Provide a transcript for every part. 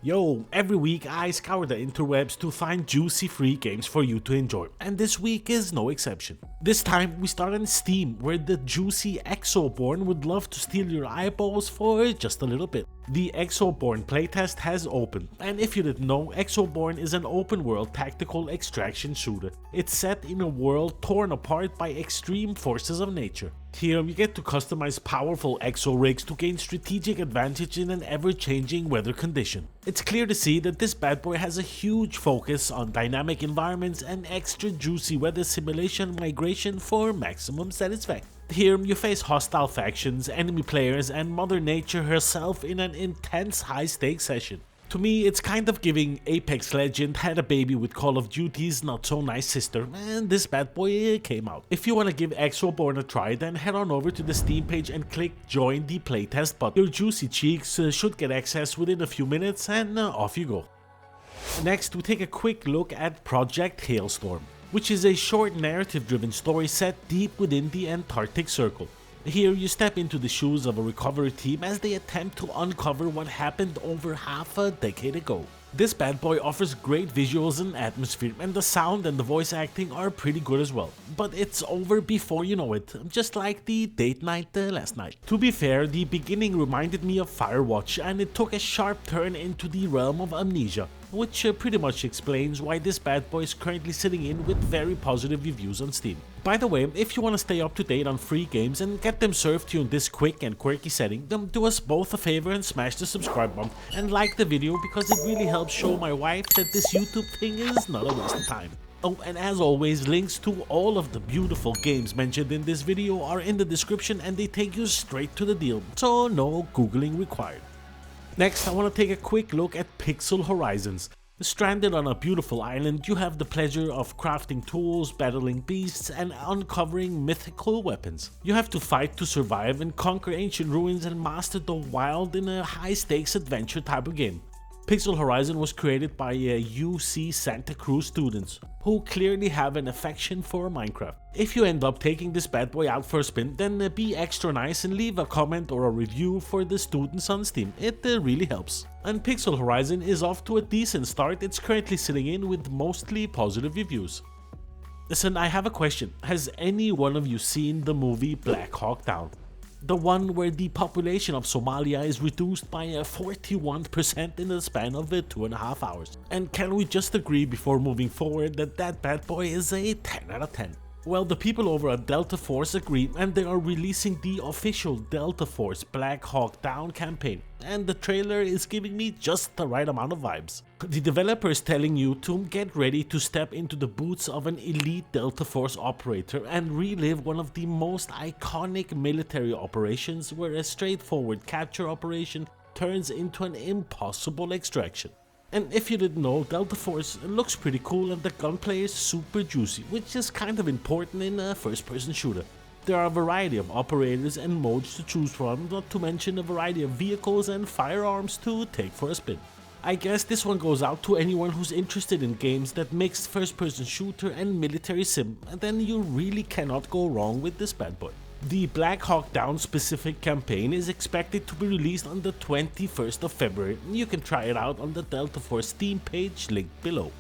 Yo, every week I scour the interwebs to find juicy free games for you to enjoy, and this week is no exception. This time we start on Steam, where the juicy Exoborne would love to steal your eyeballs for just a little bit. The Exoborne playtest has opened, and if you didn't know, Exoborne is an open world tactical extraction shooter. It's set in a world torn apart by extreme forces of nature. Here you get to customize powerful exo rigs to gain strategic advantage in an ever-changing weather condition. It's clear to see that this bad boy has a huge focus on dynamic environments and extra juicy weather simulation migration for maximum satisfaction. Here you face hostile factions, enemy players, and Mother Nature herself in an intense high-stakes session. To me, it's kind of giving Apex Legend had a baby with Call of Duty's not so nice sister, and this bad boy came out. If you want to give Exoborne a try, then head on over to the Steam page and click join the playtest button. Your juicy cheeks should get access within a few minutes, and off you go. Next, we take a quick look at Project Hailstorm, which is a short narrative-driven story set deep within the Antarctic Circle. Here you step into the shoes of a recovery team as they attempt to uncover what happened over half a decade ago. This bad boy offers great visuals and atmosphere, and the sound and the voice acting are pretty good as well. But it's over before you know it, just like the date night last night. To be fair, the beginning reminded me of Firewatch, and it took a sharp turn into the realm of Amnesia, which pretty much explains why this bad boy is currently sitting in with very positive reviews on Steam. By the way, if you want to stay up to date on free games and get them served to you in this quick and quirky setting, then do us both a favor and smash the subscribe button and like the video, because it really helps show my wife that this YouTube thing is not a waste of time. Oh, and as always, links to all of the beautiful games mentioned in this video are in the description, and they take you straight to the deal, so no googling required. Next, I want to take a quick look at Pixel Horizons. Stranded on a beautiful island, you have the pleasure of crafting tools, battling beasts, and uncovering mythical weapons. You have to fight to survive and conquer ancient ruins and master the wild in a high-stakes adventure type of game. Pixel Horizon was created by UC Santa Cruz students, who clearly have an affection for Minecraft. If you end up taking this bad boy out for a spin, then be extra nice and leave a comment or a review for the students on Steam. It really helps. And Pixel Horizon is off to a decent start. It's currently sitting in with mostly positive reviews. Listen, I have a question. Has any one of you seen the movie Black Hawk Down? The one where the population of Somalia is reduced by 41% in the span of 2.5 hours. And can we just agree before moving forward that that bad boy is a 10 out of 10? Well, the people over at Delta Force agree, and they are releasing the official Delta Force Black Hawk Down campaign, and the trailer is giving me just the right amount of vibes. The developer is telling you to get ready to step into the boots of an elite Delta Force operator and relive one of the most iconic military operations, where a straightforward capture operation turns into an impossible extraction. And if you didn't know, Delta Force looks pretty cool and the gunplay is super juicy, which is kind of important in a first-person shooter. There are a variety of operators and modes to choose from, not to mention a variety of vehicles and firearms to take for a spin. I guess this one goes out to anyone who's interested in games that mix first-person shooter and military sim, and then you really cannot go wrong with this bad boy. The Black Hawk Down specific campaign is expected to be released on the 21st of February. You can try it out on the Delta Force Steam page linked below.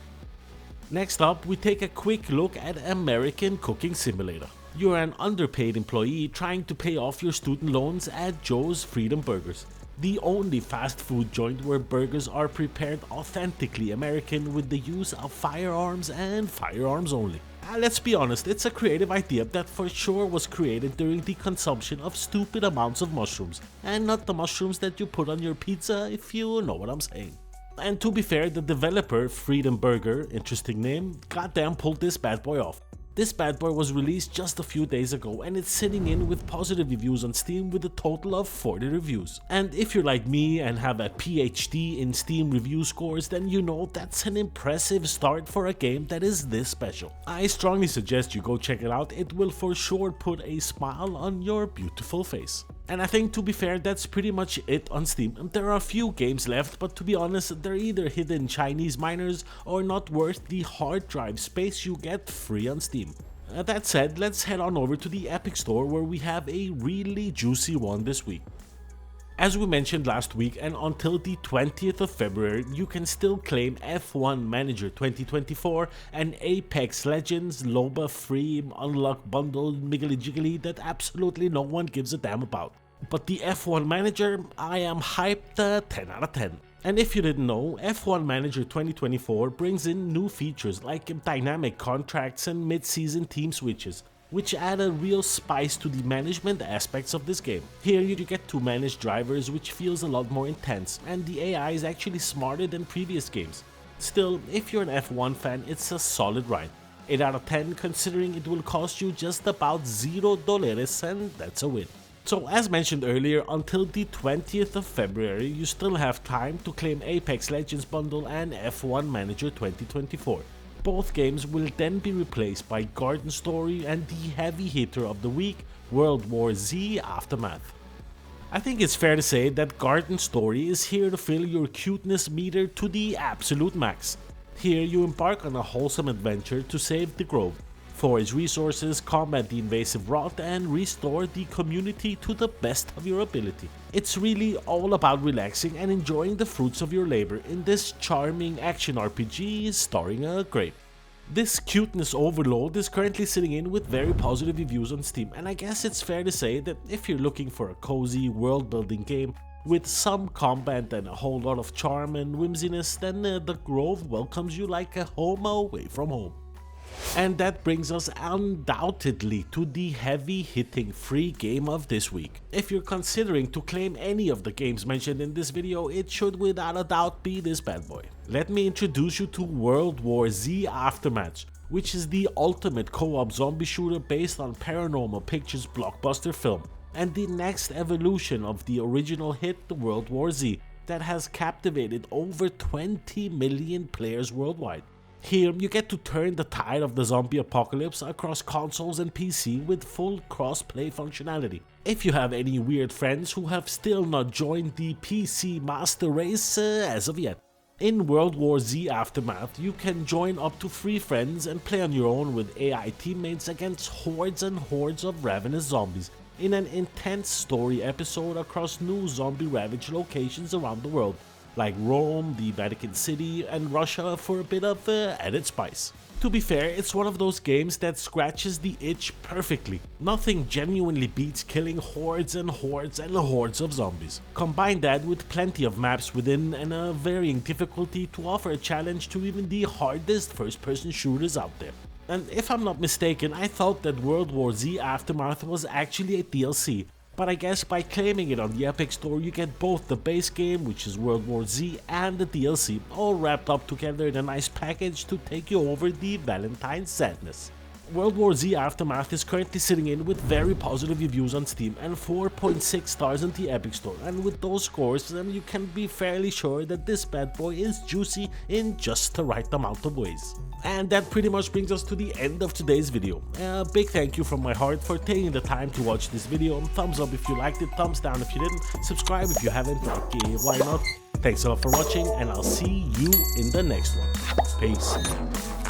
Next up, we take a quick look at American Cooking Simulator. You're an underpaid employee trying to pay off your student loans at Joe's Freedom Burgers, the only fast food joint where burgers are prepared authentically American with the use of firearms and firearms only. Let's be honest, it's a creative idea that for sure was created during the consumption of stupid amounts of mushrooms, and not the mushrooms that you put on your pizza, if you know what I'm saying. And to be fair, the developer, Freedom Burger, interesting name, goddamn pulled this bad boy off. This bad boy was released just a few days ago, and it's sitting in with positive reviews on Steam with a total of 40 reviews. And if you're like me and have a PhD in Steam review scores, then you know that's an impressive start for a game that is this special. I strongly suggest you go check it out. It will for sure put a smile on your beautiful face. And I think, to be fair, that's pretty much it on Steam. There are a few games left, but to be honest, they're either hidden Chinese miners or not worth the hard drive space you get free on Steam. That said, let's head on over to the Epic Store, where we have a really juicy one this week. As we mentioned last week, and until the 20th of February, you can still claim F1 Manager 2024 and Apex Legends Loba free unlock bundle miggly jiggly that absolutely no one gives a damn about. But the F1 Manager, I am hyped 10 out of 10. And if you didn't know, F1 Manager 2024 brings in new features like dynamic contracts and mid-season team switches, which add a real spice to the management aspects of this game. Here you get to manage drivers, which feels a lot more intense, and the AI is actually smarter than previous games. Still, if you're an F1 fan, it's a solid ride. 8 out of 10 considering it will cost you just about $0, and that's a win. So as mentioned earlier, until the 20th of February, you still have time to claim Apex Legends bundle and F1 Manager 2024. Both games will then be replaced by Garden Story and the heavy hitter of the week, World War Z Aftermath. I think it's fair to say that Garden Story is here to fill your cuteness meter to the absolute max. Here you embark on a wholesome adventure to save the Grove, forage resources, combat the invasive rot, and restore the community to the best of your ability. It's really all about relaxing and enjoying the fruits of your labor in this charming action RPG starring a grape. This cuteness overload is currently sitting in with very positive reviews on Steam, and I guess it's fair to say that if you're looking for a cozy world building game with some combat and a whole lot of charm and whimsiness, then the Grove welcomes you like a home away from home. And that brings us undoubtedly to the heavy-hitting free game of this week. If you're considering to claim any of the games mentioned in this video, it should without a doubt be this bad boy. Let me introduce you to World War Z Aftermath, which is the ultimate co-op zombie shooter based on Paranormal Pictures' blockbuster film, and the next evolution of the original hit World War Z that has captivated over 20 million players worldwide. Here you get to turn the tide of the zombie apocalypse across consoles and PC with full cross-play functionality. If you have any weird friends who have still not joined the PC master race as of yet. In World War Z Aftermath, you can join up to 3 friends and play on your own with AI teammates against hordes and hordes of ravenous zombies in an intense story episode across new zombie-ravaged locations around the world, like Rome, the Vatican City, and Russia for a bit of added spice. To be fair, it's one of those games that scratches the itch perfectly. Nothing genuinely beats killing hordes and hordes and hordes of zombies. Combine that with plenty of maps within and a varying difficulty to offer a challenge to even the hardest first-person shooters out there. And if I'm not mistaken, I thought that World War Z Aftermath was actually a DLC. But I guess by claiming it on the Epic Store, you get both the base game, which is World War Z, and the DLC, all wrapped up together in a nice package to take you over the Valentine's sadness. World War Z Aftermath is currently sitting in with very positive reviews on Steam and 4.6 stars on the Epic Store, and with those scores you can be fairly sure that this bad boy is juicy in just the right amount of ways. And that pretty much brings us to the end of today's video. A big thank you from my heart for taking the time to watch this video. Thumbs up if you liked it, thumbs down if you didn't, subscribe if you haven't, like why not. Thanks a lot for watching, and I'll see you in the next one. Peace.